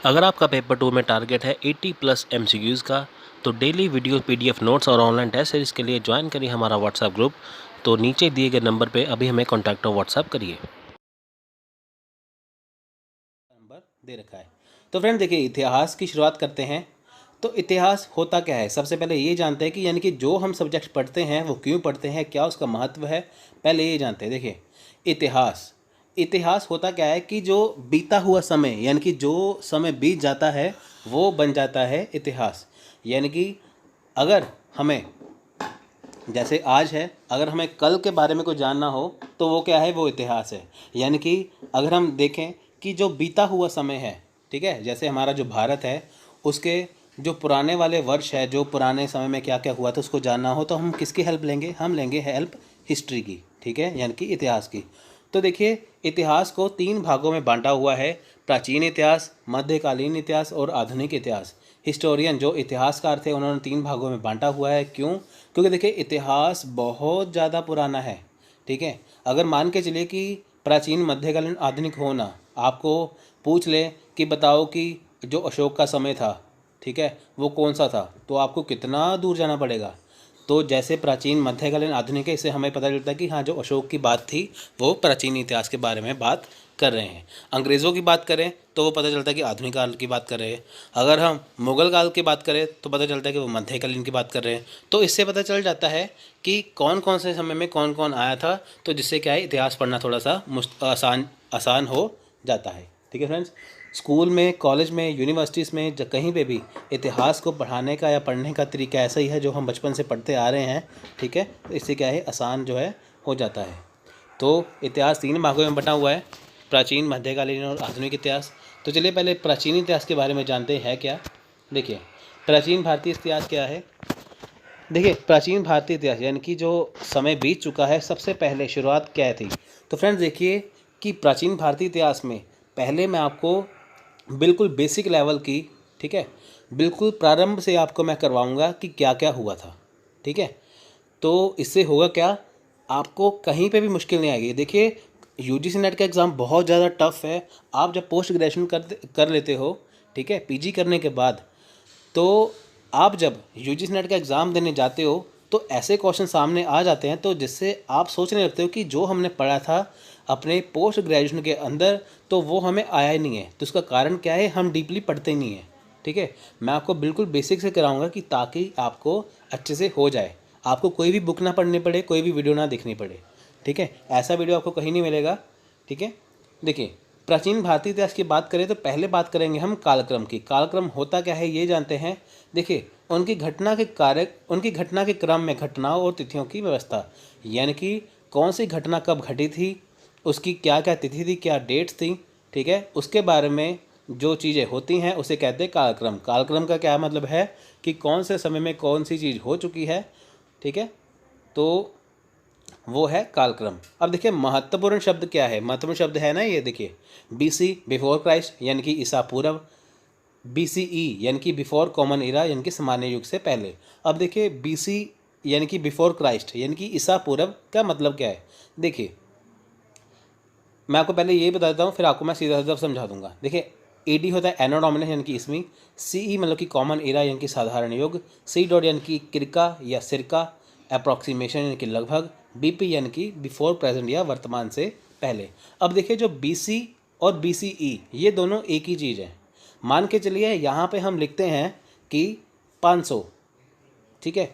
अगर आपका पेपर 2 में टारगेट है 80 प्लस MCQs का, तो डेली वीडियो PDF नोट्स और ऑनलाइन टेस्ट सीरीज के लिए ज्वाइन करिए हमारा व्हाट्सएप ग्रुप। तो नीचे दिए गए नंबर पे अभी हमें कॉन्टैक्ट और व्हाट्सएप करिए। नंबर दे रखा है। तो फ्रेंड देखिए, इतिहास की शुरुआत करते हैं। तो इतिहास होता क्या है, सबसे पहले ये जानते हैं कि यानी कि जो हम सब्जेक्ट पढ़ते हैं वो क्यों पढ़ते हैं, क्या उसका महत्व है, पहले ये जानते हैं। देखिए, इतिहास इतिहास होता क्या है कि जो बीता हुआ समय यानी कि जो समय बीत जाता है वो बन जाता है इतिहास। यानी कि अगर हमें, जैसे आज है, अगर हमें कल के बारे में कुछ जानना हो तो वो क्या है, वो इतिहास है। यानी कि अगर हम देखें कि जो बीता हुआ समय है, ठीक है, जैसे हमारा जो भारत है उसके जो पुराने वाले वर्ष है, जो पुराने समय में क्या क्या हुआ था उसको जानना हो तो हम किसकी हेल्प लेंगे, हम लेंगे हेल्प हिस्ट्री की, ठीक है, यानी कि इतिहास की। तो देखिए, इतिहास को 3 भागों में बांटा हुआ है: प्राचीन इतिहास, मध्यकालीन इतिहास और आधुनिक इतिहास। हिस्टोरियन जो इतिहासकार थे उन्होंने 3 भागों में बांटा हुआ है। क्यों? क्योंकि देखिए, इतिहास बहुत ज़्यादा पुराना है, ठीक है। अगर मान के चलिए कि प्राचीन, मध्यकालीन, आधुनिक हो ना, आपको पूछ ले कि बताओ कि जो अशोक का समय था, ठीक है, वो कौन सा था, तो आपको कितना दूर जाना पड़ेगा। तो जैसे प्राचीन, मध्यकालीन, आधुनिक है, इससे हमें पता चलता है कि हाँ, जो अशोक की बात थी वो प्राचीन इतिहास के बारे में बात कर रहे हैं। अंग्रेज़ों की बात करें तो वो पता चलता है कि आधुनिक काल की बात कर रहे हैं। अगर हम मुग़ल काल की बात करें तो पता चलता है कि वो मध्यकालीन की बात कर रहे हैं। तो इससे पता चल जाता है कि कौन कौन से समय में कौन कौन आया था, तो जिससे क्या है, इतिहास पढ़ना थोड़ा सा आसान हो जाता है, ठीक है फ्रेंड्स। स्कूल में, कॉलेज में, यूनिवर्सिटीज़ में, कहीं पे भी इतिहास को पढ़ाने का या पढ़ने का तरीका ऐसा ही है जो हम बचपन से पढ़ते आ रहे हैं, ठीक है। तो इससे क्या है, आसान जो है हो जाता है। तो इतिहास 3 भागों में बटा हुआ है: प्राचीन, मध्यकालीन और आधुनिक इतिहास। तो चलिए पहले प्राचीन इतिहास के बारे में जानते हैं क्या। देखिए, प्राचीन भारतीय इतिहास क्या है। देखिए, प्राचीन भारतीय इतिहास यानी कि जो समय बीत चुका है, सबसे पहले शुरुआत क्या थी। तो फ्रेंड्स देखिए कि प्राचीन भारतीय इतिहास में पहले मैं आपको बिल्कुल बेसिक लेवल की, ठीक है, बिल्कुल प्रारंभ से आपको मैं करवाऊंगा कि क्या क्या हुआ था, ठीक है। तो इससे होगा क्या, आपको कहीं पे भी मुश्किल नहीं आएगी। देखिए, यूजीसी नेट का एग्ज़ाम बहुत ज़्यादा टफ है। आप जब पोस्ट ग्रेजुएशन कर लेते हो, ठीक है, पीजी करने के बाद, तो आप जब यूजीसी नेट का एग्ज़ाम देने जाते हो तो ऐसे क्वेश्चन सामने आ जाते हैं तो जिससे आप सोचने लगते हो कि जो हमने पढ़ा था अपने पोस्ट ग्रेजुएशन के अंदर तो वो हमें आया ही नहीं है। तो उसका कारण क्या है, हम डीपली पढ़ते नहीं हैं, ठीक है। मैं आपको बिल्कुल बेसिक से कराऊंगा कि ताकि आपको अच्छे से हो जाए, आपको कोई भी बुक ना पढ़नी पड़े, कोई भी वीडियो ना देखनी पड़े, ठीक है। ऐसा वीडियो आपको कहीं नहीं मिलेगा, ठीक है। देखिए, प्राचीन भारतीय इतिहास की बात करें तो पहले बात करेंगे हम कालक्रम की। कालक्रम होता क्या है ये जानते हैं। देखिए, उनकी घटना के क्रम में घटनाओं और तिथियों की व्यवस्था, यानी कि कौन सी घटना कब घटी थी, उसकी क्या क्या तिथि थी, क्या डेट्स थी, ठीक है, उसके बारे में जो चीज़ें होती हैं उसे कहते हैं कालक्रम। कालक्रम का क्या मतलब है कि कौन से समय में कौन सी चीज़ हो चुकी है, ठीक है, तो वो है कालक्रम। अब देखिए, महत्वपूर्ण शब्द क्या है, महत्वपूर्ण शब्द है ना ये। देखिए, BC बिफोर क्राइस्ट यानी कि ईसा पूर्व, BCE यानी कि बिफोर कॉमन इरा यानी कि सामान्य युग से पहले। अब देखिए, BC यानी कि बिफोर क्राइस्ट यानी कि ईसा पूर्व का मतलब क्या है। देखिए, मैं आपको पहले ये बता देता हूँ, फिर आपको मैं सीधा सीधा समझा दूंगा। देखिए, AD होता है एनो डोमिनेंस यानी कि ईस्वी, CE मतलब कि कॉमन इरा यानी कि साधारण युग, C डॉट यानी कि किरका या सिरका, अप्रॉक्सीमेशन यानी कि लगभग, BP यानी कि बिफोर प्रेजेंट या वर्तमान से पहले। अब देखिए, जो BC और BCE ये दोनों एक ही चीज़ है। मान के चलिए यहाँ पे हम लिखते हैं कि 500, ठीक है,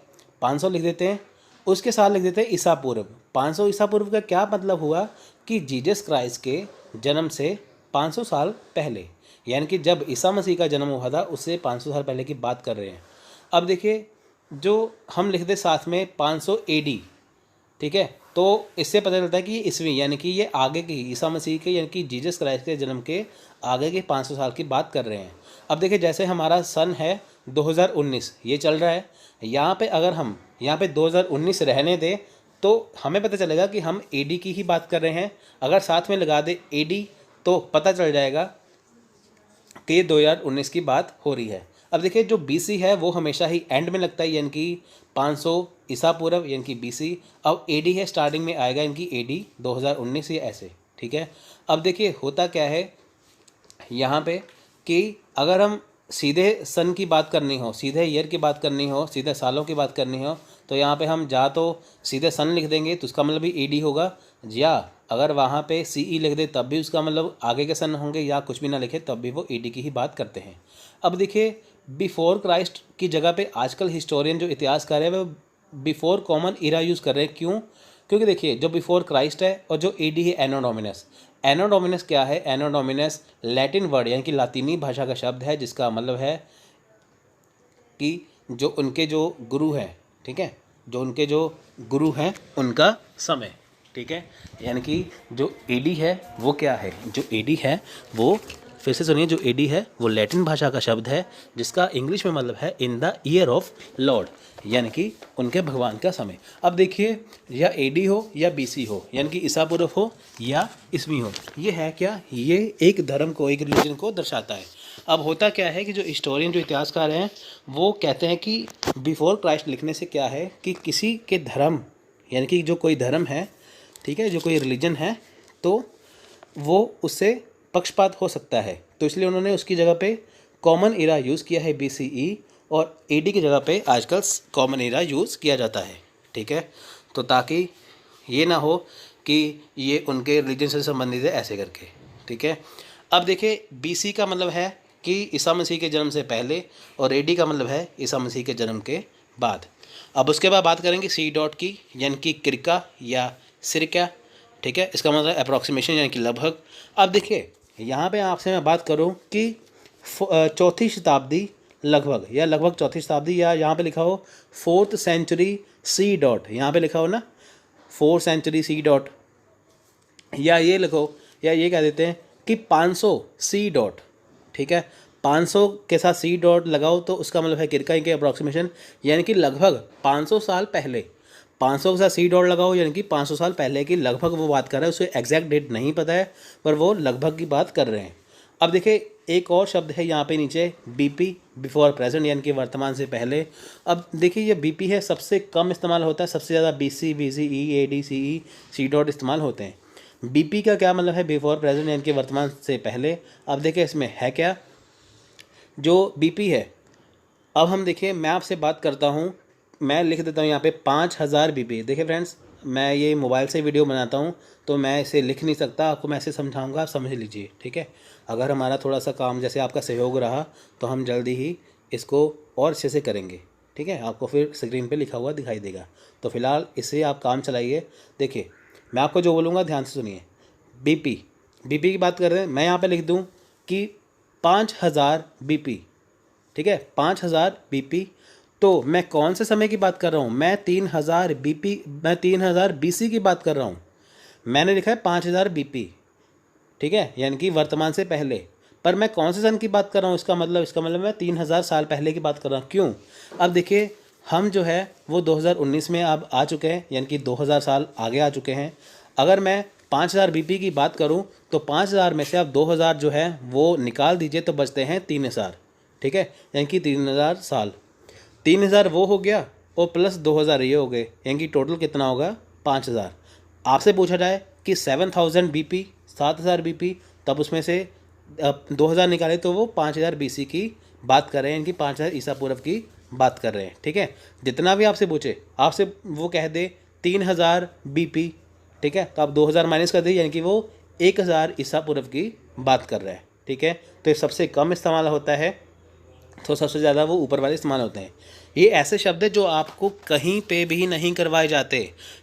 500 लिख देते हैं, उसके साथ लिख देते हैं ईसा पूर्व। 500 ईसा पूर्व का क्या मतलब हुआ कि जीसस क्राइस्ट के जन्म से 500 साल पहले, यानी कि जब ईसा मसीह का जन्म हुआ था उससे 500 साल पहले की बात कर रहे हैं। अब देखिए, जो हम लिख दे साथ में 500 AD, ठीक है, तो इससे पता चलता है कि ये ईस्वी यानी कि ये आगे की ईसा मसीह के यानी कि जीसस क्राइस्ट के जन्म के आगे के 500 साल की बात कर रहे हैं। अब देखिए, जैसे हमारा सन है 2019 ये चल रहा है, यहाँ पे अगर हम यहाँ पे 2019 रहने दें तो हमें पता चलेगा कि हम AD की ही बात कर रहे हैं। अगर साथ में लगा दे AD तो पता चल जाएगा कि 2019 की बात हो रही है। अब देखिए, जो BC है वो हमेशा ही एंड में लगता है यानी कि 500 ईसा पूर्व यानी कि BC। अब AD है स्टार्टिंग में आएगा यानी कि AD 2019 ये ऐसे, ठीक है। अब देखिए, होता क्या है यहाँ पे कि अगर हम सीधे सन की बात करनी हो, सीधे ईयर की बात करनी हो, सीधे सालों की बात करनी हो, तो यहाँ पे हम या तो सीधे सन लिख देंगे तो उसका मतलब भी ईडी होगा, या अगर वहाँ पे सीई लिख दे तब भी उसका मतलब आगे के सन होंगे, या कुछ भी ना लिखे तब भी वो ईडी की ही बात करते हैं। अब देखिए बिफोर क्राइस्ट की जगह पे आजकल हिस्टोरियन जो इतिहासकार है वो बिफोर कॉमन इरा यूज़ कर रहे हैं। क्यों? क्योंकि देखिए जो बिफोर क्राइस्ट है और जो एडी है एनो डोमिनस। एनो डोमिनस क्या है? एनो डोमिनस लैटिन वर्ड यानी कि लातीनी भाषा का शब्द है, जिसका मतलब है कि जो उनके जो गुरु हैं, ठीक है, जो उनके जो गुरु हैं उनका समय, ठीक है। यानी कि जो एडी है वो क्या है? जो एडी है वो, फिर से सुनिए, जो एडी है वो लैटिन भाषा का शब्द है, जिसका इंग्लिश में मतलब है in the year of Lord, यानी कि उनके भगवान का समय। अब देखिए या एडी हो या बीसी हो, यानी कि ईसा पूर्व हो या ईस्वी हो, ये है क्या? ये एक धर्म को, एक रिलीजन को दर्शाता है। अब होता क्या है कि जो हिस्टोरियन, जो इतिहासकार हैं, वो कहते हैं कि बिफोर क्राइस्ट लिखने से क्या है कि किसी के धर्म, यानी कि जो कोई धर्म है, ठीक है, जो कोई रिलीजन है, तो वो उससे पक्षपात हो सकता है, तो इसलिए उन्होंने उसकी जगह पे कॉमन एरा यूज़ किया है BCE, और एडी की जगह पे आजकल कॉमन एरा यूज़ किया जाता है, ठीक है। तो ताकि ये ना हो कि ये उनके रिलीजन से संबंधित है ऐसे करके, ठीक है। अब देखिए BC का मतलब है कि ईसा मसीह के जन्म से पहले, और एडी का मतलब है ईसा मसीह के जन्म के बाद। अब उसके बाद बात करेंगे सी डॉट की, यानी कि किरका या सिरका, ठीक है, इसका मतलब अप्रॉक्सीमेशन यानी कि लगभग। अब देखिए यहाँ पे आपसे मैं बात करूँ कि चौथी शताब्दी लगभग, या लगभग चौथी शताब्दी, या यहाँ पे लिखा हो 4th सेंचुरी सी डॉट, यहाँ पे लिखा हो ना 4th सेंचुरी सी डॉट, या ये लिखो, या ये कह देते हैं कि 500 सी डॉट, ठीक है, 500 के साथ सी डॉट लगाओ तो उसका मतलब है किरका के अप्रॉक्सीमेशन, यानी कि लगभग 500 साल पहले। 500 के साथ सी डॉट लगाओ यानी कि 500 साल पहले की लगभग वो बात कर रहा है, उसे एग्जैक्ट डेट नहीं पता है पर वो लगभग की बात कर रहे हैं। अब देखिए एक और शब्द है यहाँ पे नीचे, बीपी, बिफोर प्रेजेंट, यानी कि वर्तमान से पहले। अब देखिए ये बीपी है, सबसे कम इस्तेमाल होता है, सबसे ज़्यादा BC, BCE, AD, CE, C dot इस्तेमाल होते हैं। बीपी का क्या मतलब है? बिफोर प्रेजेंट यानी कि वर्तमान से पहले। अब देखिए इसमें है क्या, जो बीपी है, अब हम देखिए मैं आपसे बात करता हूँ, मैं लिख देता हूँ यहाँ पे 5000 बीपी। देखिए फ्रेंड्स, मैं ये मोबाइल से वीडियो बनाता हूँ तो मैं इसे लिख नहीं सकता, आपको मैं ऐसे समझाऊंगा, आप समझ लीजिए, ठीक है। अगर हमारा थोड़ा सा काम, जैसे आपका सहयोग रहा, तो हम जल्दी ही इसको और अच्छे से करेंगे, ठीक है। आपको फिर स्क्रीन पे लिखा हुआ दिखाई देगा, तो फिलहाल इससे आप काम चलाइए। देखिए मैं आपको जो बोलूँगा ध्यान से सुनिए। बीपी की बात कर रहे हैं, मैं यहाँ पर लिख दूँ कि 5000 बीपी, ठीक है, 5000 बीपी। तो मैं कौन से समय की बात कर रहा हूँ? मैं 3000 बीपी, मैं 3000 बीसी की बात कर रहा हूँ। मैंने लिखा है 5000 बीपी, ठीक है, यानी कि वर्तमान से पहले, पर मैं कौन से सन की बात कर रहा हूँ? इसका मतलब मैं 3000 साल पहले की बात कर रहा हूँ। क्यों? अब देखिए हम जो है वो 2019 में अब आ चुके हैं, यानी कि 2000 साल आगे आ चुके हैं। अगर मैं 5000 बीपी की बात करूँ तो 5000 में से आप 2000 जो है वो निकाल दीजिए तो बचते हैं 3000, ठीक है, यानी कि 3000 साल। 3000 वो हो गया और प्लस 2000 ये हो गए, यानी कि टोटल कितना होगा? 5000। आपसे पूछा जाए कि 7000 बीपी, 7000 बीपी, तब उसमें से 2000 निकाले तो वो 5000 बीसी की बात कर रहे हैं, यानी कि 5000 ईसा पूर्व की बात कर रहे हैं, ठीक है। जितना भी आपसे पूछे, आपसे वो कह दे 3000 बीपी, ठीक है, तो आप 2000 माइनस कर दीजिए, यानी कि वो 1000 ईसा पूर्व की बात कर रहा है, ठीक है। तो ये सबसे कम इस्तेमाल होता है, तो सबसे ज़्यादा वो ऊपर वाले इस्तेमाल होते हैं। ये ऐसे शब्द है जो आपको कहीं पे भी नहीं करवाए जाते।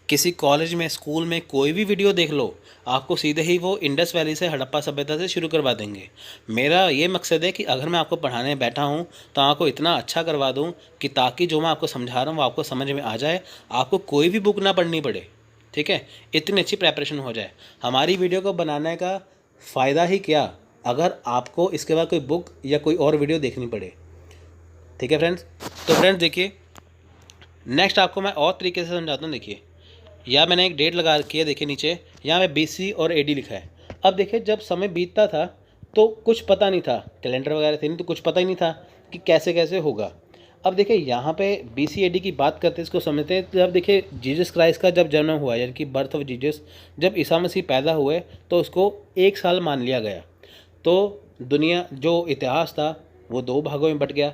किसी कॉलेज में, स्कूल में कोई भी वीडियो देख लो, आपको सीधे ही वो इंडस वैली से, हड़प्पा सभ्यता से शुरू करवा देंगे। मेरा ये मकसद है कि अगर मैं आपको पढ़ाने बैठा हूँ तो आपको इतना अच्छा करवा दूँ कि ताकि जो मैं आपको समझा रहा हूँ वो आपको समझ में आ जाए, आपको कोई भी बुक ना पढ़नी पड़े, ठीक है, इतनी अच्छी प्रेपरेशन हो जाए। हमारी वीडियो को बनाने का फ़ायदा ही क्या अगर आपको इसके बाद कोई बुक या कोई और वीडियो देखनी पड़े, ठीक है फ्रेंड्स। तो फ्रेंड्स देखिए नेक्स्ट आपको मैं और तरीके से समझाता हूँ। देखिए यहाँ मैंने एक डेट लगा रखी है, देखिए नीचे यहाँ पे BC और AD लिखा है। अब देखिए जब समय बीतता था तो कुछ पता नहीं था, कैलेंडर वगैरह थे नहीं, तो कुछ पता ही नहीं था कि कैसे कैसे होगा। अब देखिए यहाँ पे BC AD की बात करते हैं, इसको समझते हैं। जब देखिए जीसस क्राइस्ट का जब जन्म हुआ, यानी कि बर्थ ऑफ जीसस, जब ईसा मसीह पैदा हुए तो उसको 1 साल मान लिया गया। तो दुनिया जो इतिहास था वो दो भागों में बट गया,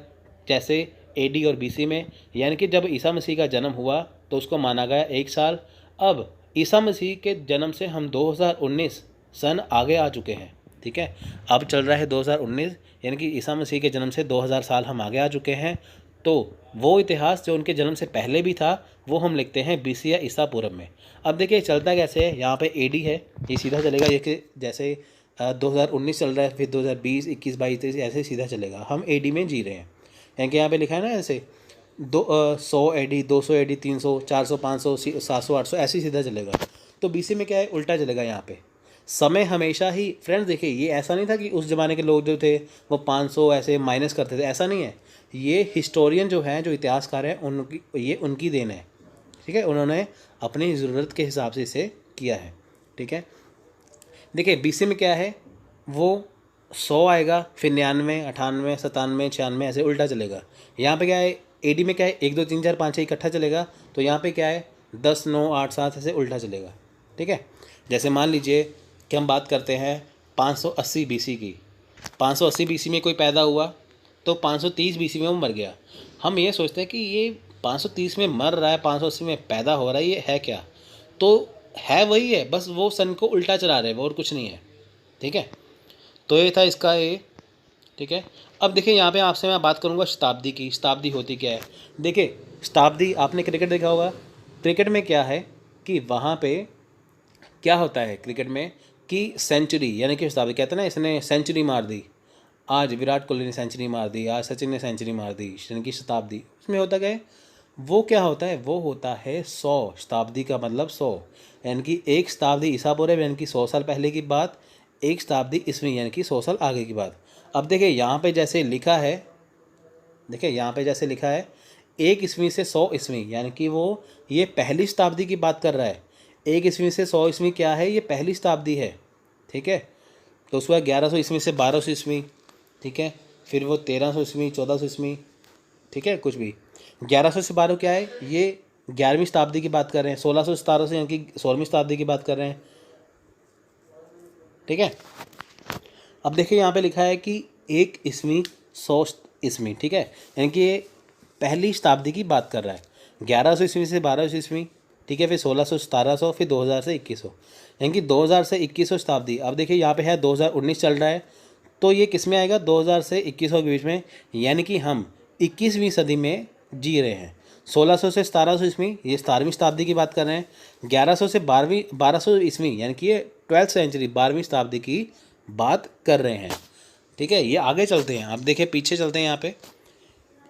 जैसे एडी और बीसी में। यानी कि जब ईसा मसीह का जन्म हुआ तो उसको माना गया 1 साल। अब ईसा मसीह के जन्म से हम 2019 सन आगे आ चुके हैं, ठीक है। अब चल रहा है 2019, यानी कि ईसा मसीह के जन्म से 2000 साल हम आगे आ चुके हैं। तो वो इतिहास जो उनके जन्म से पहले भी था वो हम लिखते हैं बीसी या ईसा पूर्व में। अब देखिए चलता कैसे है, यहाँ पे एडी है, ये सीधा चलेगा, ये कि जैसे 2019 चल रहा है, फिर 2020, 21, 22, 23 ऐसे सीधा चलेगा। हम एडी में जी रहे हैं, यानी कि यहाँ पे लिखा है ना ऐसे 100 एडी, 200 एडी, 300, 400, 500, 700, 800 ऐसे ही सीधा चलेगा। तो बीसी में क्या है, उल्टा चलेगा। यहाँ पे समय हमेशा ही फ्रेंड्स देखिए, ये ऐसा नहीं था कि उस ज़माने के लोग जो थे वो 500 ऐसे माइनस करते थे, ऐसा नहीं है। ये हिस्टोरियन जो हैं, जो इतिहासकार हैं, ये उनकी देन है, ठीक है। उन्होंने अपनी ज़रूरत के हिसाब से इसे किया है, ठीक है। देखिए बीसी में क्या है, वो 100 आएगा, फिर 99, 98, 97, 96 ऐसे उल्टा चलेगा। यहाँ पे क्या है, एडी में क्या है, 1 2 3 4 5 6 इकट्ठा चलेगा। तो यहाँ पे क्या है, 10 9 8 7 ऐसे उल्टा चलेगा, ठीक है। जैसे मान लीजिए कि हम बात करते हैं 580 बीसी की। 580 बीसी में कोई पैदा हुआ तो 530 बीसी में वो मर गया। हम ये सोचते हैं कि ये 530 में मर रहा है, 580 में पैदा हो रहा है, ये है क्या? तो है वही है, बस वो सन को उल्टा चला रहे हैं, वो और कुछ नहीं है, ठीक है। तो ये था इसका ये, ठीक है। अब देखिए यहाँ पे आपसे मैं बात करूँगा शताब्दी की। शताब्दी होती क्या है? देखिए शताब्दी, आपने क्रिकेट देखा होगा। क्रिकेट में क्या है कि वहाँ पे क्या होता है क्रिकेट में कि सेंचुरी, यानी कि शताब्दी कहते हैं ना, इसने सेंचुरी मार दी, आज विराट कोहली ने सेंचुरी मार दी, आज सचिन ने सेंचुरी मार दी, यानी कि शताब्दी। उसमें होता क्या है, वो क्या होता है, वो होता है 100। शताब्दी का मतलब 100, यानी कि एक शताब्दी ईसा पूर्व यानी कि 100 साल पहले की बात, एक शताब्दी ईस्वी यानी कि 100 साल आगे की बात। अब देखिए यहाँ पे जैसे लिखा है, देखिए यहाँ पे जैसे लिखा है 1 ईस्वी से 100 ईस्वी, यानी कि वो ये पहली शताब्दी की बात कर रहा है। 1 ईस्वी से 100 ईस्वी क्या है, ये पहली शताब्दी है, ठीक है। तो उसके बाद 1100 ईस्वी से 1200 ईस्वी, ठीक है। फिर वो 1300 ईस्वी, 1400 ईस्वी, ठीक है। कुछ भी 1100 से 12 क्या है, ये 11वीं शताब्दी की बात कर रहे हैं। 1600 से 1700 यानी कि 16वीं शताब्दी की बात कर रहे हैं, ठीक है। अब देखिए यहाँ पे लिखा है कि 1 ईस्वी 100 ईस्वी, ठीक है, यानी कि ये पहली शताब्दी की बात कर रहा है। 1100 ईस्वी से 1200 ईस्वी, ठीक है। फिर 1600 1700, फिर 2000 से 2100, यानी कि 2000 से 2100 शताब्दी। अब देखिए यहाँ पे है 2019 चल रहा है, तो ये किस में आएगा, 2000 से 2100 के बीच में, यानी कि हम 21वीं सदी में जी रहे हैं। 1600 से 1700 ईस्वी, ये 17वीं शताब्दी की बात कर रहे हैं। 1100 से 1200 ईस्वी, यानी कि ये 12th सेंचुरी, 12वीं शताब्दी की बात कर रहे हैं, ठीक है। ये आगे चलते हैं, अब देखिए पीछे चलते हैं। यहाँ पे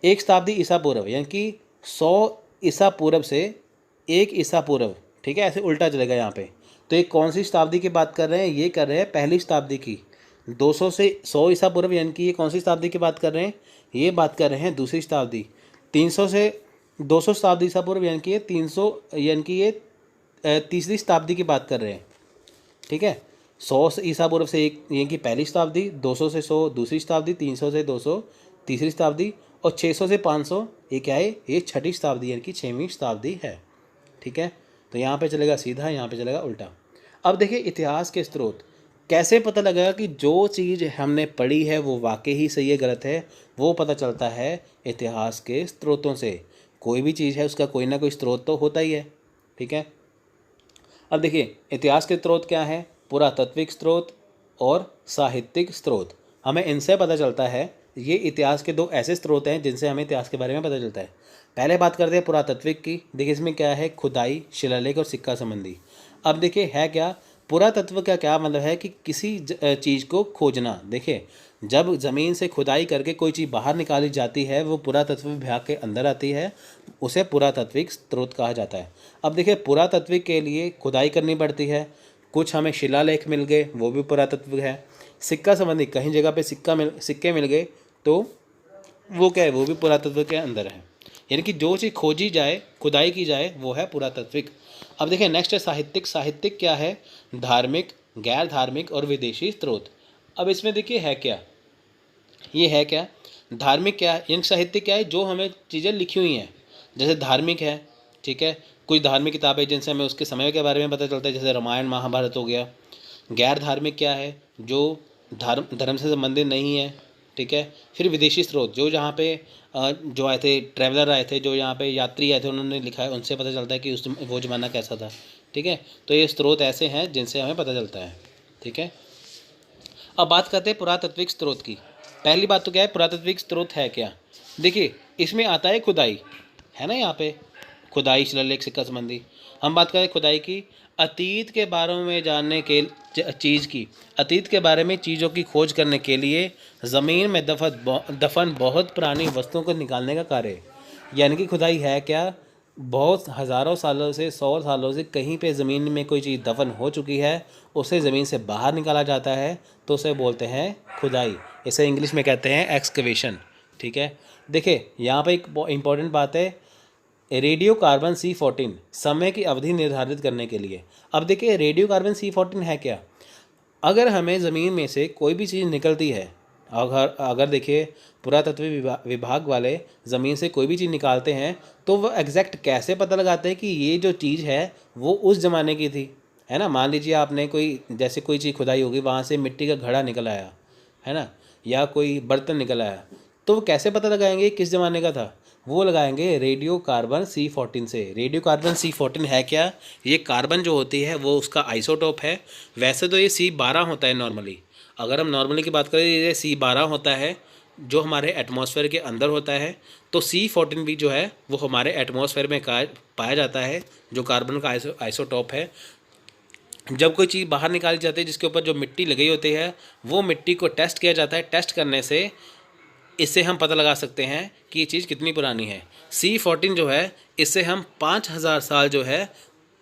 एक शताब्दी ईसा पूर्व, यानी कि 100 ईसा पूर्व से 1 ईसा पूर्व, ठीक है, ऐसे उल्टा चलेगा यहाँ पे। तो ये कौन सी शताब्दी की बात कर रहे हैं, ये कर रहे हैं पहली शताब्दी की। 200 से 100 ईसा पूर्व, यानी कि ये कौन सी शताब्दी की बात कर रहे हैं, ये बात कर रहे हैं दूसरी शताब्दी। 300 से 200 शताब्दी ईसा पूर्व, यानी कि ये 300, यानी कि ये तीसरी शताब्दी की बात कर रहे हैं, ठीक है। 100 से ईसा पूर्व से एक, यानी कि पहली शताब्दी, 200 से 100 दूसरी शताब्दी, 300 से 200 तीसरी शताब्दी, और 600 से 500 ये क्या है, ये छठी शताब्दी यानी कि 6वीं शताब्दी है, ठीक है। तो यहाँ पे चलेगा सीधा, यहाँ पे चलेगा उल्टा। अब देखिए इतिहास के स्रोत, कैसे पता लगेगा कि जो चीज़ हमने पढ़ी है वो वाकई ही सही है गलत है, वो पता चलता है इतिहास के स्रोतों से। कोई भी चीज़ है उसका कोई ना कोई स्रोत तो होता ही है, ठीक है। अब देखिए इतिहास के स्रोत क्या है, पुरातात्विक स्रोत और साहित्यिक स्रोत। हमें इनसे पता चलता है, ये इतिहास के दो ऐसे स्रोत हैं जिनसे हमें इतिहास के बारे में पता चलता है। पहले बात करते हैं पुरातात्विक की। देखिए इसमें क्या है, खुदाई, शिलालेख और सिक्का संबंधी। अब देखिए है क्या, पुरातत्व का क्या मतलब है कि किसी चीज़ को खोजना। देखिए जब ज़मीन से खुदाई करके कोई चीज़ बाहर निकाली जाती है वो पुरातत्व विभाग के अंदर आती है, उसे पुरातात्विक स्रोत कहा जाता है। अब देखिए पुरातात्विक के लिए खुदाई करनी पड़ती है, कुछ हमें शिलालेख मिल गए वो भी पुरातत्व है। सिक्का संबंधी, कहीं जगह पे सिक्के मिल गए तो वो क्या है, वो भी पुरातत्व के अंदर है। यानी कि जो चीज़ खोजी जाए, खुदाई की जाए, वो है पुरातात्विक। अब देखिए नेक्स्ट है साहित्यिक। साहित्यिक क्या है, धार्मिक, गैर धार्मिक और विदेशी स्रोत। अब इसमें देखिए है क्या, ये है क्या, धार्मिक क्या है, यानी साहित्यिक क्या है, जो हमें चीज़ें लिखी हुई हैं। जैसे धार्मिक है, ठीक है, कुछ धार्मिक किताबें जिनसे हमें उसके समय के बारे में पता चलता है, जैसे रामायण महाभारत हो गया। गैर धार्मिक क्या है, जो धर्म से संबंधित नहीं है, ठीक है। फिर विदेशी स्रोत, जो जहाँ पे जो आए थे, ट्रैवलर आए थे, जो यहाँ पे यात्री आए थे, उन्होंने लिखा है, उनसे पता चलता है कि उस वो ज़माना कैसा था, ठीक है। तो ये स्रोत ऐसे हैं जिनसे हमें पता चलता है, ठीक है। अब बात करते हैं पुरातात्विक स्रोत की। पहली बात तो क्या है, पुरातात्विक स्रोत है क्या। देखिए, इसमें आता है खुदाई, है ना, यहाँ पे खुदाई, शिलालेख, सिक्का संबंधी। हम बात करें खुदाई की, अतीत के बारे में जानने के चीज़ की, अतीत के बारे में चीज़ों की खोज करने के लिए ज़मीन में दफन बहुत पुरानी वस्तुओं को निकालने का कार्य है। यानी कि खुदाई है क्या, बहुत हज़ारों सालों से, 100 सालों से कहीं पे ज़मीन में कोई चीज़ दफन हो चुकी है, उसे ज़मीन से बाहर निकाला जाता है, तो उसे बोलते हैं खुदाई। इसे इंग्लिश में कहते हैं एक्सकवेशन, ठीक है। देखिए, यहाँ पे एक इम्पॉर्टेंट बात है, रेडियो कार्बन C14 समय की अवधि निर्धारित करने के लिए। अब देखिए, रेडियो कार्बन C14 है क्या। अगर हमें ज़मीन में से कोई भी चीज़ निकलती है, अगर अगर देखिए, पुरातत्व विभाग वाले ज़मीन से कोई भी चीज़ निकालते हैं, तो वो एग्जैक्ट कैसे पता लगाते हैं कि ये जो चीज़ है वो उस ज़माने की थी, है ना। मान लीजिए आपने कोई, जैसे कोई चीज़ खुदाई होगी, वहाँ से मिट्टी का घड़ा निकल आया, है ना, या कोई बर्तन निकल आया, तो वो कैसे पता लगाएंगे किस ज़माने का था। वो लगाएंगे रेडियो कार्बन C14 से। रेडियो कार्बन C14 है क्या, ये कार्बन जो होती है वो उसका आइसोटोप है। वैसे तो ये C12 होता है नॉर्मली, अगर हम नॉर्मली की बात करें, ये C12 होता है जो हमारे एटमॉस्फेयर के अंदर होता है। तो C14 भी जो है वो हमारे एटमॉस्फेयर में पाया जाता है, जो कार्बन का आइसोटोप है। जब कोई चीज़ बाहर निकाली जाती है जिसके ऊपर जो मिट्टी लगी होती है, वो मिट्टी को टेस्ट किया जाता है। टेस्ट करने से इससे हम पता लगा सकते हैं कि ये चीज़ कितनी पुरानी है। C14 जो है, इससे हम 5000 साल जो है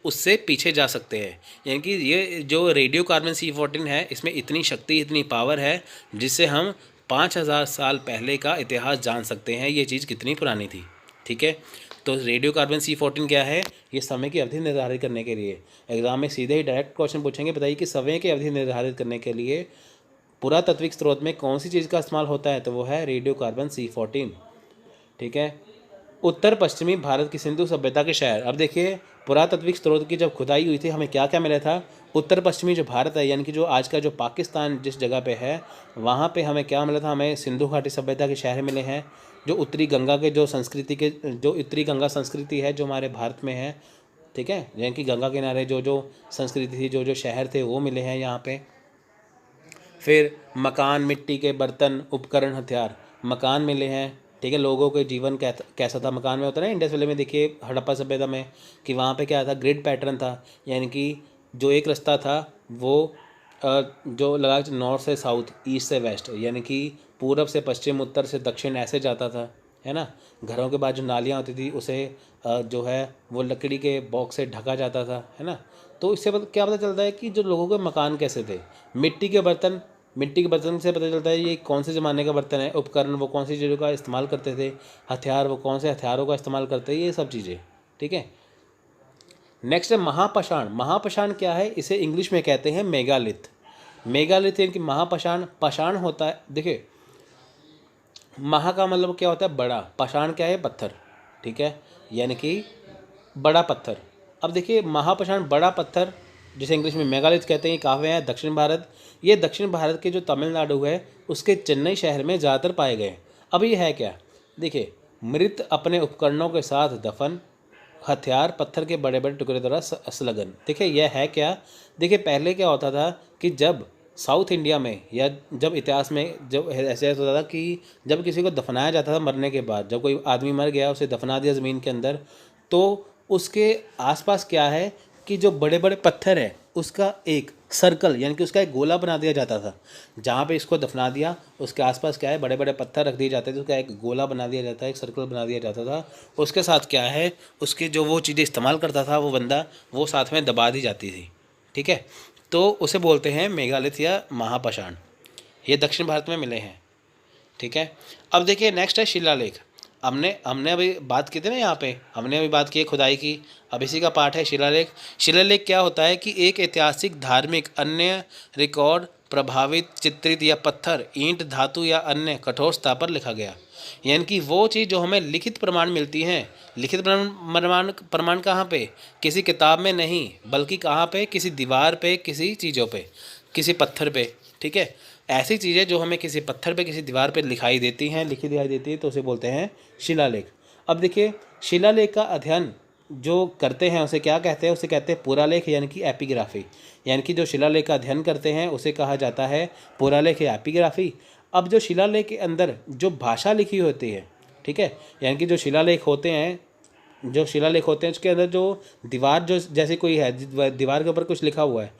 उससे पीछे जा सकते हैं। यानी कि ये जो रेडियो कार्बन C14 है, इसमें इतनी शक्ति, इतनी पावर है, जिससे हम 5000 साल पहले का इतिहास जान सकते हैं, ये चीज़ कितनी पुरानी थी, ठीक है। तो रेडियो कार्बन C14 क्या है, ये समय की अवधि निर्धारित करने के लिए। एग्जाम में सीधे ही डायरेक्ट क्वेश्चन पूछेंगे, बताइए कि समय की अवधि निर्धारित करने के लिए पुरातात्विक स्रोत में कौन सी चीज़ का इस्तेमाल होता है, तो वो है रेडियो कार्बन C14, ठीक है। उत्तर पश्चिमी भारत की सिंधु सभ्यता के शहर। अब देखिए, पुरातात्विक स्रोत की जब खुदाई हुई थी, हमें क्या क्या मिला था। उत्तर पश्चिमी जो भारत है, यानी कि जो आज का जो पाकिस्तान जिस जगह पे है, वहाँ पे हमें क्या मिला था, हमें सिंधु घाटी सभ्यता के शहर मिले हैं। जो उत्तरी गंगा के जो संस्कृति के, जो उत्तरी गंगा संस्कृति है जो हमारे भारत में है, ठीक है, यानी कि गंगा किनारे जो जो संस्कृति थी, जो जो शहर थे, वो मिले हैं यहाँ पे। फिर मकान, मिट्टी के बर्तन, उपकरण, हथियार, मकान मिले हैं, ठीक है। लोगों के जीवन कैसा था, मकान में होता है ना, इंडस वैली में देखिए, हड़प्पा सभ्यता में, कि वहाँ पे क्या था, ग्रिड पैटर्न था। यानी कि जो एक रास्ता था वो जो लगा नॉर्थ से साउथ, ईस्ट से वेस्ट, यानी कि पूरब से पश्चिम, उत्तर से दक्षिण, ऐसे जाता था, है ना। घरों के बाद जो नालियाँ होती थी, उसे जो है वो लकड़ी के बॉक्स से ढका जाता था, है ना। तो इससे क्या पता चलता है कि जो लोगों के मकान कैसे थे। मिट्टी के बर्तन, मिट्टी के बर्तन से पता चलता है ये कौन से ज़माने का बर्तन है। उपकरण, वो कौन सी चीज़ों का इस्तेमाल करते थे। हथियार, वो कौन से हथियारों का इस्तेमाल करते हैं, ये सब चीज़ें, ठीक है। नेक्स्ट है महापाषाण। महापाषाण क्या है, इसे इंग्लिश में कहते हैं मेगालिथ। मेगालिथ यानी कि महापाषाण, पाषाण होता है, देखिए, महा का मतलब क्या होता है, बड़ा, पाषाण क्या है, पत्थर, ठीक है, यानी कि बड़ा पत्थर। अब देखिए, महापाषाण, बड़ा पत्थर, जिसे इंग्लिश में मेगालिथ कहते हैं, कहाँ पे है, दक्षिण भारत। ये दक्षिण भारत के जो तमिलनाडु है, उसके चेन्नई शहर में ज़्यादातर पाए गए। अब ये है क्या, देखिए, मृत अपने उपकरणों के साथ दफन, हथियार, पत्थर के बड़े बड़े टुकड़े द्वारा संलग्न। देखिए, यह है क्या, देखिए, पहले क्या होता था कि जब साउथ इंडिया में, या जब इतिहास में जब ऐसे होता था कि जब किसी को दफनाया जाता था मरने के बाद, जब कोई आदमी मर गया, उसे दफना दिया ज़मीन के अंदर, तो उसके आसपास क्या है कि जो बड़े बड़े पत्थर है, उसका एक सर्कल, यानी कि उसका एक गोला बना दिया जाता था। जहाँ पे इसको दफना दिया, उसके आसपास क्या है, बड़े बड़े पत्थर रख दिए जाते थे, उसका एक गोला बना दिया जाता है, एक सर्कल बना दिया जाता था। उसके साथ क्या है, उसके जो वो चीज़ें इस्तेमाल करता था वो बंदा, वो साथ में दबा दी जाती थी, ठीक है। तो उसे बोलते हैं मेगालिथ या महापाषाण। ये दक्षिण भारत में मिले हैं, ठीक है। अब देखिए, नेक्स्ट है शिलालेख। हमने हमने अभी बात की थी ना, यहाँ पे हमने अभी बात की है खुदाई की, अब इसी का पार्ट है शिलालेख। शिलालेख क्या होता है कि एक ऐतिहासिक, धार्मिक, अन्य रिकॉर्ड प्रभावित, चित्रित या पत्थर, ईंट, धातु या अन्य कठोर सतह पर लिखा गया। यानी कि वो चीज़ जो हमें लिखित प्रमाण मिलती हैं। लिखित प्रमाण प्रमाण कहाँ पे, किसी किताब में नहीं, बल्कि कहाँ पे, किसी दीवार पे, किसी चीज़ों पे, किसी पत्थर पे, ठीक है। ऐसी चीज़ें जो हमें किसी पत्थर पे किसी दीवार पे लिखी दिखाई देती है तो उसे बोलते हैं शिलालेख। अब देखिए शिलालेख का अध्ययन जो करते हैं उसे क्या कहते हैं, उसे कहते हैं पुरालेख यानी कि एपिग्राफी। यानी कि जो शिलालेख का अध्ययन करते हैं उसे कहा जाता है पुरालेख या एपिग्राफी। अब जो शिलालेख के अंदर जो भाषा लिखी होती है, ठीक है, यानी कि जो शिलालेख होते हैं उसके अंदर जो दीवार जो जैसे कोई है, दीवार के ऊपर कुछ लिखा हुआ है,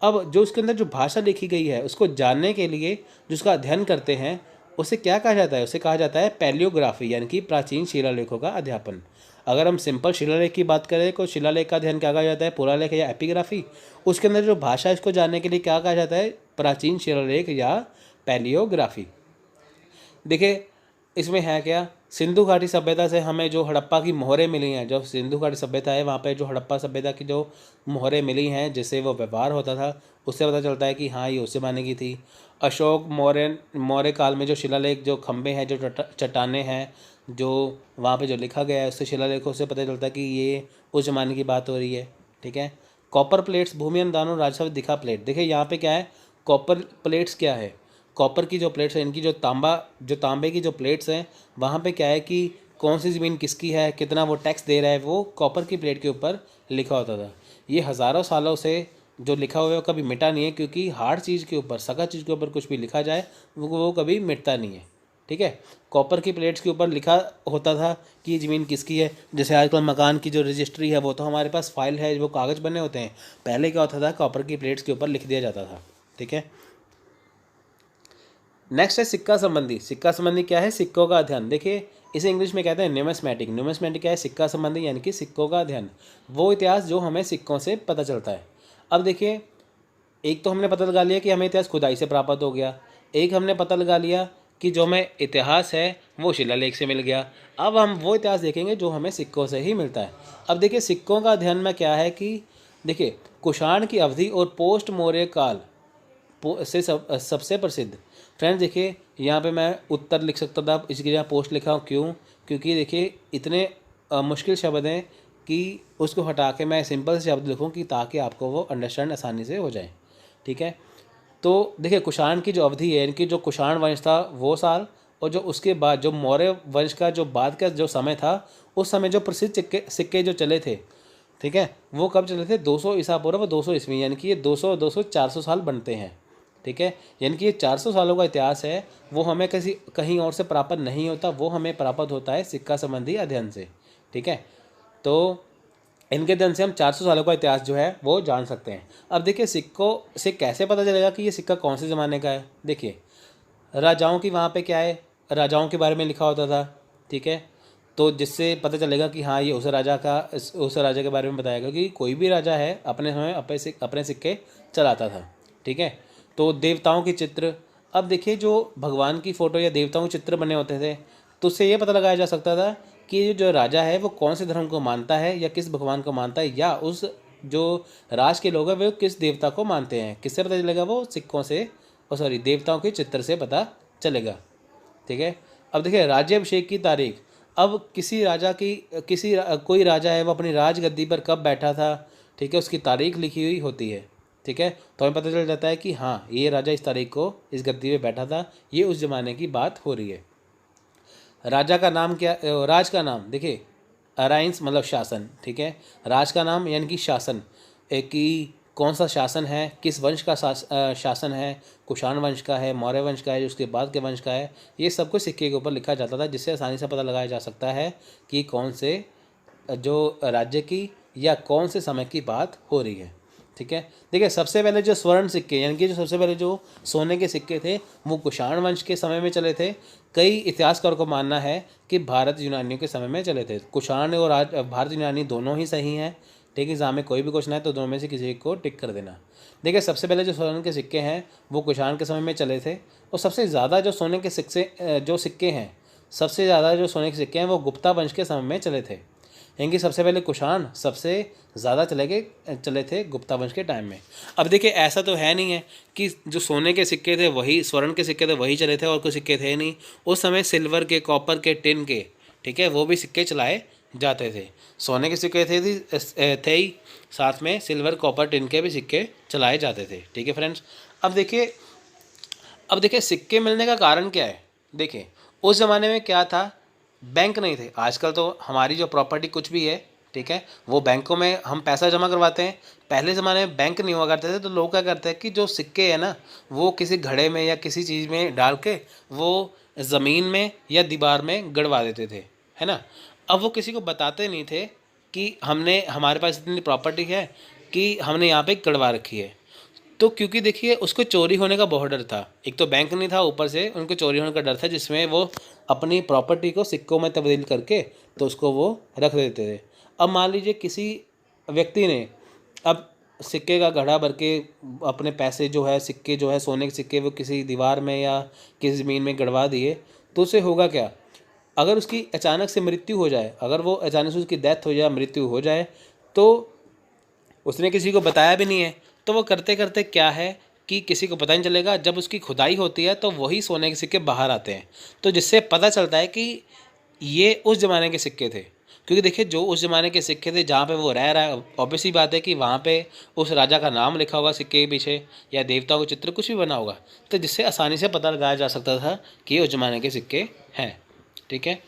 अब जो उसके अंदर जो भाषा लिखी गई है उसको जानने के लिए जो उसका अध्ययन करते हैं उसे क्या कहा जाता है, उसे कहा जाता है पैलियोग्राफी यानी कि प्राचीन शिलालेखों का अध्यापन। अगर हम सिंपल शिलालेख की बात करें तो शिलालेख का अध्ययन क्या कहा जाता है, पुरालेख या एपिग्राफी। उसके अंदर जो भाषा है इसको जानने के लिए क्या कहा जाता है, प्राचीन शिलालेख या पैलियोग्राफी। देखिए इसमें है क्या, सिंधु घाटी सभ्यता से हमें जो हड़प्पा की मोहरें मिली हैं, जो सिंधु घाटी सभ्यता है वहाँ पे जो हड़प्पा सभ्यता की जो मोहरें मिली हैं जिससे वो व्यवहार होता था, उससे पता चलता है कि हाँ ये उस ज़माने की थी। अशोक मौर्य काल में जो शिलालेख जो खंभे हैं, जो चट्टानें हैं, जो वहाँ पे जो लिखा गया है उससे शिलालेखों से पता चलता है कि ये उस ज़माने की बात हो रही है। ठीक है। कॉपर प्लेट्स, भूमि अनुदान राजस्व दिखा प्लेट। देखिए यहाँ पे क्या है, कॉपर प्लेट्स क्या है, कॉपर की जो प्लेट्स हैं, इनकी जो तांबे की जो प्लेट्स हैं वहाँ पे क्या है कि कौन सी ज़मीन किसकी है, कितना वो टैक्स दे रहा है, वो कॉपर की प्लेट के ऊपर लिखा होता था। ये हज़ारों सालों से जो लिखा हुआ है वो कभी मिटा नहीं है, क्योंकि हार्ड चीज़ के ऊपर, सख्त चीज़ के ऊपर कुछ भी लिखा जाए वो कभी मिटता नहीं है। ठीक है। कॉपर की प्लेट्स के ऊपर लिखा होता था कि ज़मीन किसकी है। जैसे आजकल मकान की जो रजिस्ट्री है वो तो हमारे पास फाइल है, वो कागज़ बने होते हैं, पहले क्या होता था कॉपर की प्लेट्स के ऊपर लिख दिया जाता था। ठीक है। नेक्स्ट है सिक्का संबंधी। सिक्का संबंधी क्या है, सिक्कों का अध्ययन। देखिए इसे इंग्लिश में कहते हैं न्यूमिस्मेटिक। न्यूमिस्मेटिक क्या है, सिक्का संबंधी यानी कि सिक्कों का अध्ययन, वो इतिहास जो हमें सिक्कों से पता चलता है। अब देखिए एक तो हमने पता लगा लिया कि हमें इतिहास खुदाई से प्राप्त हो गया, एक हमने पता लगा लिया कि जो हमें इतिहास है वो शिलालेख से मिल गया। अब हम वो इतिहास देखेंगे जो हमें सिक्कों से ही मिलता है। अब देखिए सिक्कों का अध्ययन में क्या है कि देखिए कुषाण की अवधि और पोस्ट मौर्य काल से सबसे प्रसिद्ध। फ्रेंड्स देखिए यहाँ पे मैं उत्तर लिख सकता था, इसकी जगह पोस्ट लिखा हूँ। क्यों? क्योंकि देखिए इतने मुश्किल शब्द हैं कि उसको हटा के मैं सिंपल से शब्द लिखूँ कि ताकि आपको वो अंडरस्टैंड आसानी से हो जाए। ठीक है। तो देखिए कुषाण की जो अवधि है, इनकी जो कुषाण वंश था वो साल, और जो उसके बाद जो मौर्य वंश का जो बाद का जो समय था, उस समय जो प्रसिद्ध सिक्के जो चले थे, ठीक है, वो कब चले थे, 200 ईसा पूर्व 200 ईस्वी, यानी कि ये 200 400 साल बनते हैं। ठीक है। यानी कि ये 400 सालों का इतिहास है, वो हमें कहीं और से प्राप्त नहीं होता, वो हमें प्राप्त होता है सिक्का संबंधी अध्ययन से। ठीक है। तो इनके अध्ययन से हम 400 सालों का इतिहास जो है वो जान सकते हैं। अब देखिए सिक्कों से कैसे पता चलेगा कि ये सिक्का कौन से ज़माने का है। देखिए राजाओं की वहाँ पे क्या है, राजाओं के बारे में लिखा होता था। ठीक है। तो जिससे पता चलेगा कि हाँ ये उस राजा के बारे में बताएगा कि कोई भी राजा है अपने समय अपने सिक्के चलाता था। ठीक है। तो देवताओं के चित्र, अब देखिए जो भगवान की फ़ोटो या देवताओं के चित्र बने होते थे, तो उससे ये पता लगाया जा सकता था कि जो राजा है वो कौन से धर्म को मानता है या किस भगवान को मानता है, या उस जो राज के लोग हैं वो किस देवता को मानते हैं। किससे पता चलेगा, वो सिक्कों से, देवताओं के चित्र से पता चलेगा। ठीक है। अब देखिए राज्याभिषेक की तारीख। अब कोई राजा है वो अपनी राजगद्दी पर कब बैठा था, ठीक है, उसकी तारीख लिखी हुई होती है। ठीक है। तो हमें पता चल जाता है कि हाँ ये राजा इस तारीख को इस गद्दी पे बैठा था, ये उस ज़माने की बात हो रही है। राजा का नाम क्या, राज का नाम देखिए अराइंस मतलब शासन। ठीक है। राज का नाम यानी कि शासन, कि कौन सा शासन है, किस वंश का शासन है, कुषाण वंश का है, मौर्य वंश का है, उसके बाद के वंश का है, ये सब कुछ सिक्के के ऊपर लिखा जाता था, जिससे आसानी से पता लगाया जा सकता है कि कौन से जो राज्य की या कौन से समय की बात हो रही है। ठीक है। देखिए सबसे पहले जो स्वर्ण सिक्के यानी कि जो सबसे पहले जो सोने के सिक्के थे वो कुषाण वंश के समय में चले थे। कई इतिहासकारों को मानना है कि भारत यूनानियों के समय में चले थे। कुषाण और भारत यूनानी दोनों ही सही हैं। ठीक है। एग्जाम में कोई भी क्वेश्चन है तो दोनों में से किसी एक को टिक कर देना। देखिए सबसे पहले जो स्वर्ण के सिक्के हैं वो कुषाण के समय में चले थे, और सबसे ज़्यादा जो सोने के सिक्के हैं, सबसे ज़्यादा जो सोने के सिक्के हैं वो गुप्ता वंश के समय में चले थे। यानी कि सबसे पहले कुषाण सबसे ज़्यादा चले थे गुप्ता वंश के टाइम में। अब देखिए ऐसा तो है नहीं है कि जो सोने के सिक्के थे वही, स्वर्ण के सिक्के थे वही चले थे और कोई सिक्के थे नहीं। उस समय सिल्वर के, कॉपर के, टिन के, ठीक है, वो भी सिक्के चलाए जाते थे। सोने के सिक्के थे ही, साथ में सिल्वर, कॉपर, टिन के भी सिक्के चलाए जाते थे। ठीक है फ्रेंड्स। अब देखिए अब देखिए सिक्के मिलने का कारण क्या है। देखिए उस ज़माने में क्या था, बैंक नहीं थे। आजकल तो हमारी जो प्रॉपर्टी कुछ भी है, ठीक है, वो बैंकों में हम पैसा जमा करवाते हैं। पहले ज़माने में बैंक नहीं हुआ करते थे, तो लोग क्या करते हैं कि जो सिक्के हैं ना, वो किसी घड़े में या किसी चीज़ में डाल के वो ज़मीन में या दीवार में गड़वा देते थे, है ना। अब वो किसी को बताते नहीं थे कि हमने, हमारे पास इतनी प्रॉपर्टी है कि हमने यहाँ पे गड़वा रखी है। तो क्योंकि देखिए उसको चोरी होने का बहुत डर था। एक तो बैंक नहीं था, ऊपर से उनको चोरी होने का डर था, जिसमें वो अपनी प्रॉपर्टी को सिक्कों में तब्दील करके तो उसको वो रख देते थे। अब मान लीजिए किसी व्यक्ति ने अब सिक्के का घड़ा भर के अपने पैसे जो है, सिक्के जो है, सोने के सिक्के, वो किसी दीवार में या किसी ज़मीन में गड़वा दिए, तो उससे होगा क्या। अगर उसकी अचानक से मृत्यु हो जाए, अगर वो अचानक से उसकी डेथ हो जाए, मृत्यु हो जाए, तो उसने किसी को बताया भी नहीं है, तो वो करते करते क्या है कि किसी को पता नहीं चलेगा। जब उसकी खुदाई होती है तो वही सोने के सिक्के बाहर आते हैं, तो जिससे पता चलता है कि ये उस ज़माने के सिक्के थे। क्योंकि देखिए जो उस ज़माने के सिक्के थे, जहाँ पे वो रह रहा है, ऑब्वियस सी बात है कि वहाँ पे उस राजा का नाम लिखा होगा सिक्के के पीछे, या देवताओं का चित्र कुछ भी बना होगा, तो जिससे आसानी से पता लगाया जा सकता था कि ये उस ज़माने के सिक्के हैं, ठीक है।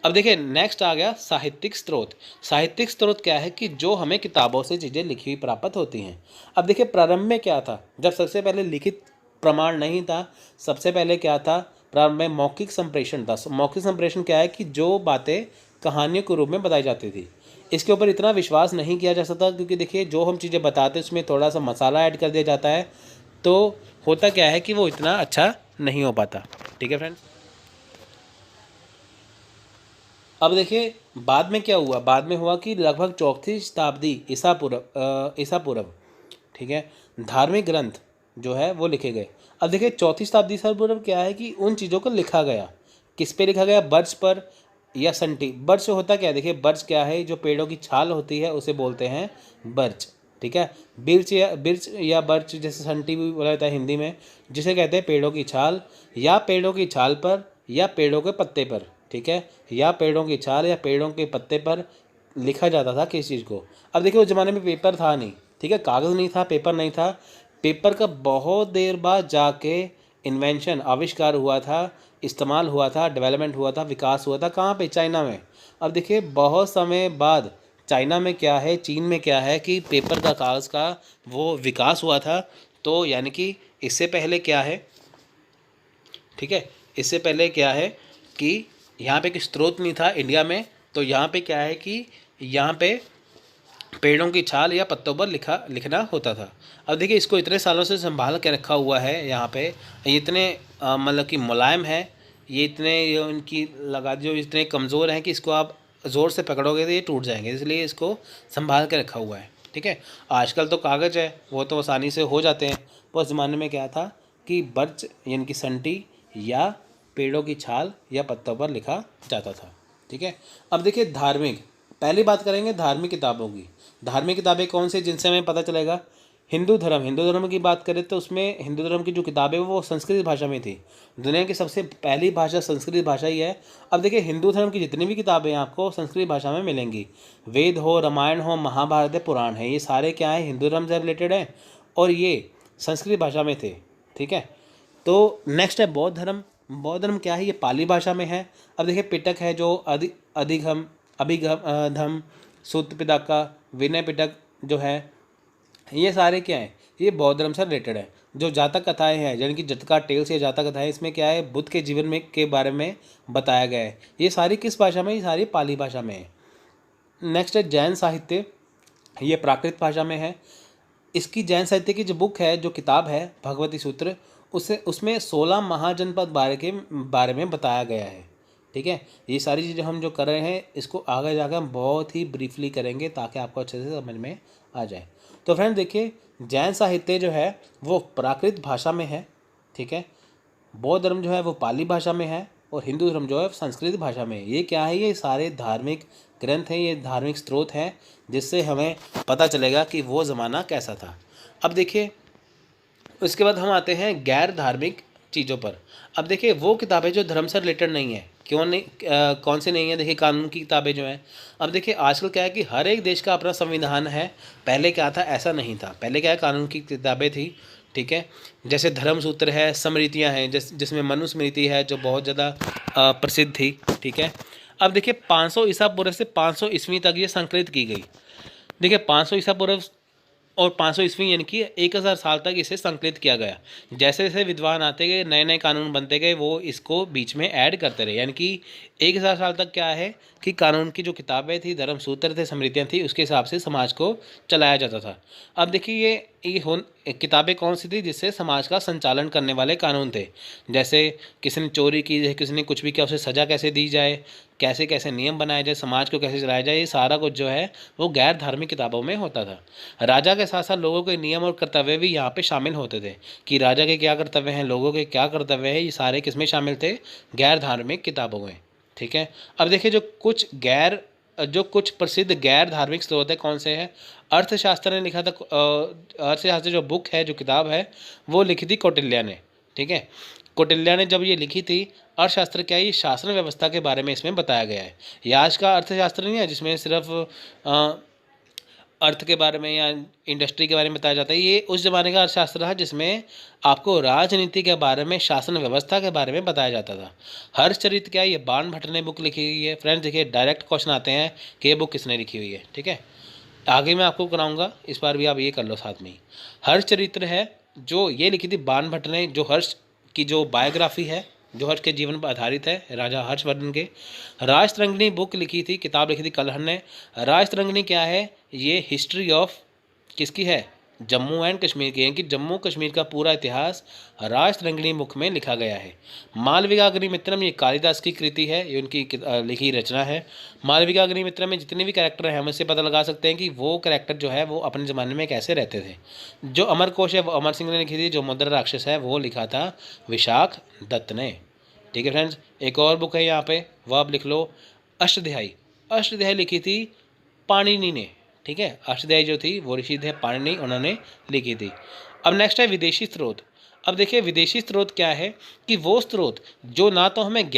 अब देखिए नेक्स्ट आ गया साहित्यिक स्रोत। साहित्यिक स्रोत क्या है कि जो हमें किताबों से चीज़ें लिखी हुई प्राप्त होती हैं। अब देखिए प्रारंभ में क्या था, जब सबसे पहले लिखित प्रमाण नहीं था, सबसे पहले क्या था, प्रारंभ में मौखिक संप्रेषण था। मौखिक संप्रेषण क्या है कि जो बातें कहानियों के रूप में बताई जाती थी, इसके ऊपर इतना विश्वास नहीं किया जा सकता, क्योंकि देखिए जो हम चीज़ें बताते हैं उसमें थोड़ा सा मसाला ऐड कर दिया जाता है, तो होता क्या है कि वो इतना अच्छा नहीं हो पाता, ठीक है फ्रेंड्स। अब देखिए बाद में क्या हुआ, बाद में हुआ कि लगभग चौथी शताब्दी ईसा पूर्व, ठीक है, धार्मिक ग्रंथ जो है वो लिखे गए। अब देखिए चौथी शताब्दी ईसा पूर्व क्या है कि उन चीज़ों को लिखा गया, किस पे लिखा गया, बर्च पर या संटी। बर्च होता क्या है, देखिए बर्च क्या है, जो पेड़ों की छाल होती है उसे बोलते हैं बर्च, ठीक है। बिर्च या बर्च, जैसे संटी भी बोला जाता है हिंदी में, जिसे कहते हैं पेड़ों की छाल, या पेड़ों की छाल पर या पेड़ों के पत्ते पर, ठीक है, या पेड़ों की छाल या पेड़ों के पत्ते पर लिखा जाता था किस चीज़ को। अब देखिए उस ज़माने में पेपर था नहीं, ठीक है, कागज़ नहीं था, पेपर नहीं था। पेपर का बहुत देर बाद जाके इन्वेंशन, आविष्कार हुआ था, इस्तेमाल हुआ था, डेवलपमेंट हुआ था, विकास हुआ था, कहाँ पे, चाइना में। अब देखिए बहुत समय बाद चाइना में क्या है, चीन में क्या है कि पेपर का, कागज़ का वो विकास हुआ था। तो यानी कि इससे पहले क्या है, ठीक है, इससे पहले क्या है कि यहाँ पे एक स्रोत नहीं था इंडिया में, तो यहाँ पे क्या है कि यहाँ पे पेड़ों की छाल या पत्तों पर लिखना होता था। अब देखिए इसको इतने सालों से संभाल के रखा हुआ है यहाँ पे, ये इतने मतलब कि मुलायम है, ये इतने, ये उनकी लगा जो इतने कमज़ोर हैं कि इसको आप ज़ोर से पकड़ोगे तो ये टूट जाएंगे, इसलिए इसको संभाल के रखा हुआ है, ठीक है। आजकल तो कागज़ है, वो तो आसानी से हो जाते हैं, पर उस ज़माने में क्या था कि बर्च यानी कि संटी या पेड़ों की छाल या पत्तों पर लिखा जाता था, ठीक है। अब देखिए धार्मिक, पहली बात करेंगे धार्मिक किताबों की। धार्मिक किताबें कौन सी, जिनसे हमें पता चलेगा। हिंदू धर्म, हिंदू धर्म की बात करें तो उसमें हिंदू धर्म की जो किताबें वो संस्कृत भाषा में थी। दुनिया की सबसे पहली भाषा संस्कृत भाषा ही है। अब देखिए हिंदू धर्म की जितनी भी किताबें हैं आपको संस्कृत भाषा में मिलेंगी। वेद हो, रामायण हो, महाभारत है, पुराण है, ये सारे क्या हैं, हिंदू धर्म से रिलेटेड हैं और ये संस्कृत भाषा में थे, ठीक है। तो नेक्स्ट है बौद्ध धर्म। बौद्ध धर्म क्या है, ये पाली भाषा में है। अब देखिए पिटक है जो अधिगम, अभिगम, सूत्र पिटका, विनय पिटक जो है, ये सारे क्या हैं, ये बौद्ध धर्म से रिलेटेड है। जो जातक कथाएं हैं, यानी कि जटका टेल्स या जातक कथाएं, इसमें क्या है, बुद्ध के जीवन में के बारे में बताया गया है। ये सारी किस भाषा में, ये सारी पाली भाषा में है। नेक्स्ट है जैन साहित्य, ये प्राकृत भाषा में है। इसकी जैन साहित्य की जो बुक है, जो किताब है भगवती सूत्र, उसमें 16 महाजनपद बारे में बताया गया है, ठीक है। ये सारी चीज़ें हम जो कर रहे हैं इसको आगे जाकर हम बहुत ही ब्रीफली करेंगे ताकि आपको अच्छे से समझ में आ जाए। तो फ्रेंड देखिए जैन साहित्य जो है वो प्राकृत भाषा में है, ठीक है। बौद्ध धर्म जो है वो पाली भाषा में है और हिंदू धर्म जो है संस्कृत भाषा में है। ये क्या है, ये सारे धार्मिक ग्रंथ हैं, ये धार्मिक स्रोत हैं जिससे हमें पता चलेगा कि वो ज़माना कैसा था। अब देखिए उसके बाद हम आते हैं गैर धार्मिक चीज़ों पर। अब देखिए वो किताबें जो धर्म से रिलेटेड नहीं है, क्यों नहीं, कौन सी नहीं है, देखिए कानून की किताबें जो हैं। अब देखिए आजकल क्या है कि हर एक देश का अपना संविधान है, पहले क्या था ऐसा नहीं था। पहले क्या है, कानून की किताबें थी, ठीक है। जैसे धर्म सूत्र है, स्मृतियाँ हैं, जिसमें मनुस्मृति है जो बहुत ज़्यादा प्रसिद्ध थी, ठीक है। अब देखिए 500 ईसा पूर्व से 500 ईस्वी तक ये संकलित की गई। देखिए 500 ईसा पूर्व और 500 ईस्वी यानी कि 1000 साल तक इसे संकलित किया गया। जैसे जैसे विद्वान आते गए, नए नए कानून बनते गए, वो इसको बीच में ऐड करते रहे। यानी कि 1000 साल तक क्या है कि कानून की जो किताबें थी, धर्म सूत्र थे, स्मृतियाँ थी, उसके हिसाब से समाज को चलाया जाता था। अब देखिए ये किताबें कौन सी थी जिससे समाज का संचालन करने वाले कानून थे। जैसे किसी ने चोरी की है, किसी ने कुछ भी किया, उसे सज़ा कैसे दी जाए, कैसे कैसे नियम बनाए जाए, समाज को कैसे चलाया जाए, ये सारा कुछ जो है वो गैर धार्मिक किताबों में होता था। राजा के साथ साथ लोगों के नियम और कर्तव्य भी यहाँ पे शामिल होते थे कि राजा के क्या कर्तव्य हैं, लोगों के क्या कर्तव्य है, ये सारे किसमें शामिल थे, गैर धार्मिक किताबों में, ठीक है। अब देखिए जो कुछ प्रसिद्ध गैर धार्मिक स्रोत है कौन से हैं। अर्थशास्त्र ने लिखा था, अर्थशास्त्र जो बुक है, जो किताब है, वो लिखी थी कौटिल्य ने, ठीक है। कौटिल्य ने जब ये लिखी थी, अर्थशास्त्र क्या है, ये शासन व्यवस्था के बारे में इसमें बताया गया है। ये आज का अर्थशास्त्र नहीं है जिसमें सिर्फ अर्थ के बारे में या इंडस्ट्री के बारे में बताया जाता है। ये उस ज़माने का अर्थशास्त्र था जिसमें आपको राजनीति के बारे में, शासन व्यवस्था के बारे में बताया जाता था। हर्षचरित क्या है, ये बाणभट्ट ने बुक लिखी हुई है। फ्रेंड्स देखिए डायरेक्ट क्वेश्चन आते हैं कि ये बुक किसने लिखी हुई है, ठीक है। आगे मैं आपको कराऊंगा, इस बार भी आप ये कर लो साथ में ही। हर्षचरित्र है जो ये लिखी थी बाणभट्ट ने, जो हर्ष की जो बायोग्राफी है, जो हर्ष के जीवन पर आधारित है, राजा हर्षवर्धन के। राजतरंगिणी बुक लिखी थी, किताब लिखी थी कलहर ने। राजतरंगिणी क्या है, ये हिस्ट्री ऑफ किसकी है, जम्मू एंड कश्मीर की, यानी कि जम्मू कश्मीर का पूरा इतिहास राजतरंगिणी बुक में लिखा गया है। मालविकाग्निमित्रम ये कालिदास की कृति है, ये उनकी लिखी रचना है। मालविकाग्निमित्रम में जितने भी कैरेक्टर हैं हम इससे पता लगा सकते हैं कि वो कैरेक्टर जो है वो अपने ज़माने में कैसे रहते थे। जो अमरकोश है वो अमर सिंह ने लिखी थी। जो मुद्रा राक्षस है वो लिखा था विशाख दत्त ने, ठीक है फ्रेंड्स। एक और बुक है यहाँ पे, वह आप लिख लो, अष्टध्यायी। अष्टध्यायी लिखी थी पाणिनि ने, ठीक है। अष्टध्यायी जो थी वो ऋषि थे पाणिनि, उन्होंने लिखी थी। अब नेक्स्ट है विदेशी स्रोत। अब देखिए विदेशी स्रोत क्या है कि वो स्रोत जो ना हमें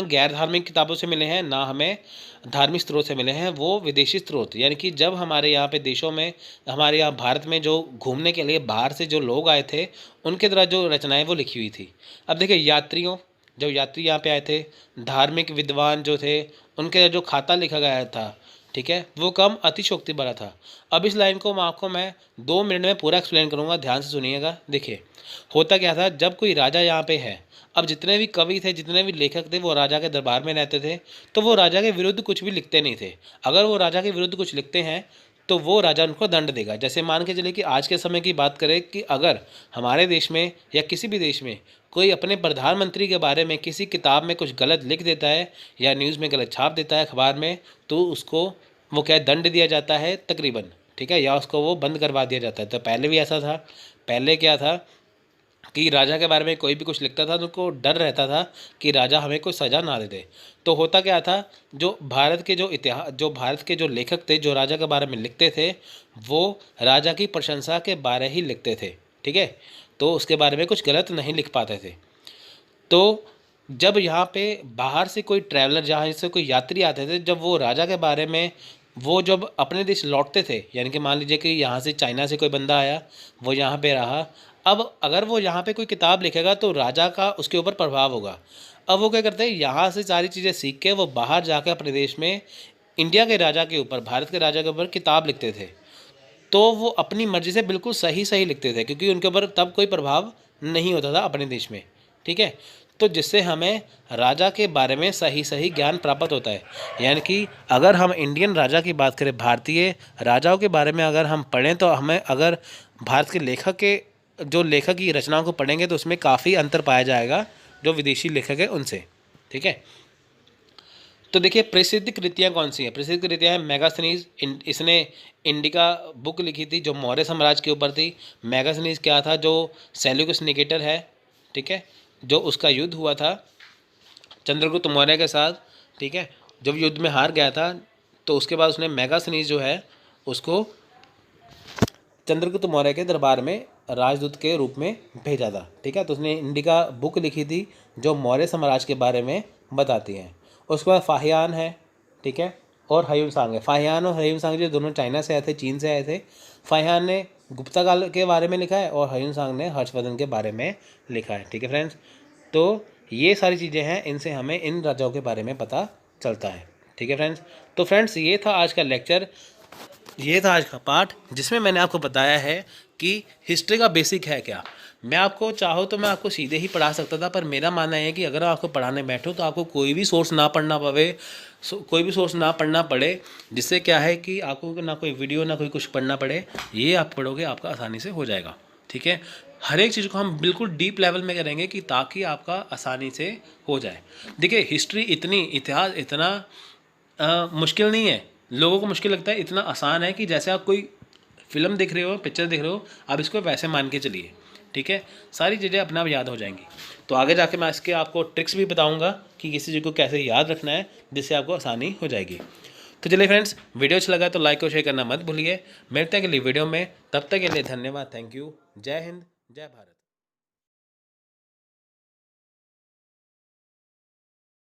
गैर धार्मिक किताबों से मिले हैं, ना हमें धार्मिक स्रोत से मिले हैं, वो विदेशी स्रोत। यानी कि जब हमारे यहाँ पे देशों में, हमारे यहाँ भारत में जो घूमने के लिए बाहर से जो लोग आए थे, उनके द्वारा जो रचनाएं वो लिखी हुई थी। अब देखिए जब यात्री यहाँ पे आए थे, धार्मिक विद्वान जो थे, उनके जो खाता लिखा गया था, ठीक है, वो कम अतिशोक्ति भरा था। अब इस लाइन को मैं 2 मिनट में पूरा एक्सप्लेन करूँगा, ध्यान से सुनिएगा। देखिए होता क्या था, जब कोई राजा यहाँ पे है, अब जितने भी कवि थे, जितने भी लेखक थे, वो राजा के दरबार में रहते थे, तो वो राजा के विरुद्ध कुछ भी लिखते नहीं थे। अगर वो राजा के विरुद्ध कुछ लिखते हैं तो वो राजा उनको दंड देगा। जैसे मान के चले कि आज के समय की बात करें कि अगर हमारे देश में या किसी भी देश में कोई अपने प्रधानमंत्री के बारे में किसी किताब में कुछ गलत लिख देता है या न्यूज़ में गलत छाप देता है अखबार में, तो उसको वो क्या दंड दिया जाता है तकरीबन, ठीक है, या उसको वो बंद करवा दिया जाता है। तो पहले भी ऐसा था। पहले क्या था कि राजा के बारे में कोई भी कुछ लिखता था तो उनको डर रहता था कि राजा हमें कोई सज़ा ना दे दे। तो होता क्या था, जो भारत के जो लेखक थे, जो राजा के बारे में लिखते थे, वो राजा की प्रशंसा के बारे ही लिखते थे, ठीक है। तो उसके बारे में कुछ गलत नहीं लिख पाते थे। तो जब यहाँ पे बाहर से कोई ट्रैवलर, जहाँ से कोई यात्री आते थे, जब वो राजा के बारे में, वो जब अपने देश लौटते थे, यानी कि मान लीजिए कि यहाँ से चाइना से कोई बंदा आया, वो यहाँ पे रहा, अब अगर वो यहाँ पे कोई किताब लिखेगा तो राजा का उसके ऊपर प्रभाव होगा। अब वो क्या करते हैं, यहाँ से सारी चीज़ें सीख के वो बाहर जाकर अपने देश में इंडिया के राजा के ऊपर, भारत के राजा के ऊपर किताब लिखते थे। तो वो अपनी मर्ज़ी से बिल्कुल सही सही लिखते थे, क्योंकि उनके ऊपर तब कोई प्रभाव नहीं होता था अपने देश में, ठीक है। तो जिससे हमें राजा के बारे में सही सही ज्ञान प्राप्त होता है। यानी कि अगर हम इंडियन राजा की बात करें, भारतीय राजाओं के बारे में अगर हम पढ़ें, तो हमें अगर भारत के लेखक की रचनाओं को पढ़ेंगे तो उसमें काफ़ी अंतर पाया जाएगा जो विदेशी लेखक है उनसे, ठीक है। तो देखिए प्रसिद्ध कृतियाँ कौन सी हैं। प्रसिद्ध कृतियाँ हैं मेगास्थनीज, इसने इंडिका बुक लिखी थी जो मौर्य साम्राज्य के ऊपर थी। मेगास्थनीज क्या था, जो सेल्यूकस निकेटर है, ठीक है, जो उसका युद्ध हुआ था चंद्रगुप्त मौर्य के साथ, ठीक है। जब युद्ध में हार गया था तो उसके बाद उसने मेगास्थनीज जो है उसको चंद्रगुप्त मौर्य के दरबार में राजदूत के रूप में भेजा था, ठीक है। तो उसने इंडिका बुक लिखी थी जो मौर्य साम्राज्य के बारे में बताती हैं। उसके बाद फाहियान है, ठीक है, और ह्यून सांग है। फाहियान और ह्यून सांग जो दोनों चाइना से आए थे, चीन से आए थे। फाहियान ने गुप्ता काल के बारे में लिखा है और ह्यून-सांग ने हर्षवर्धन के बारे में लिखा है। ठीक है फ्रेंड्स, तो ये सारी चीज़ें हैं, इनसे हमें इन राजाओं के बारे में पता चलता है। ठीक है फ्रेंड्स, तो फ्रेंड्स ये था आज का लेक्चर, ये था आज का पार्ट जिसमें मैंने आपको बताया है कि हिस्ट्री का बेसिक है क्या। मैं आपको चाहो तो मैं आपको सीधे ही पढ़ा सकता था, पर मेरा मानना है कि अगर आपको पढ़ाने बैठो तो आपको कोई भी सोर्स ना पढ़ना पड़े, कोई भी सोर्स ना पढ़ना पड़े, जिससे क्या है कि आपको ना कोई वीडियो ना कोई कुछ पढ़ना पड़े। ये आप पढ़ोगे आपका आसानी से हो जाएगा। ठीक है, हर एक चीज़ को हम बिल्कुल डीप लेवल में करेंगे कि ताकि आपका आसानी से हो जाए। देखिए हिस्ट्री इतनी, इतिहास इतना मुश्किल नहीं है। लोगों को मुश्किल लगता है, इतना आसान है कि जैसे आप कोई फिल्म देख रहे हो, पिक्चर देख रहे हो, आप इसको वैसे मान के चलिए। ठीक है, सारी चीज़ें अपने आप याद हो जाएंगी। तो आगे जाके मैं इसके आपको ट्रिक्स भी बताऊंगा कि किसी चीज़ को कैसे याद रखना है जिससे आपको आसानी हो जाएगी। तो चलिए फ्रेंड्स, वीडियो अच्छा लगा तो लाइक और शेयर करना मत भूलिए। मिलते हैं अगली वीडियो में, तब तक के लिए धन्यवाद, थैंक यू, जय हिंद, जय भारत।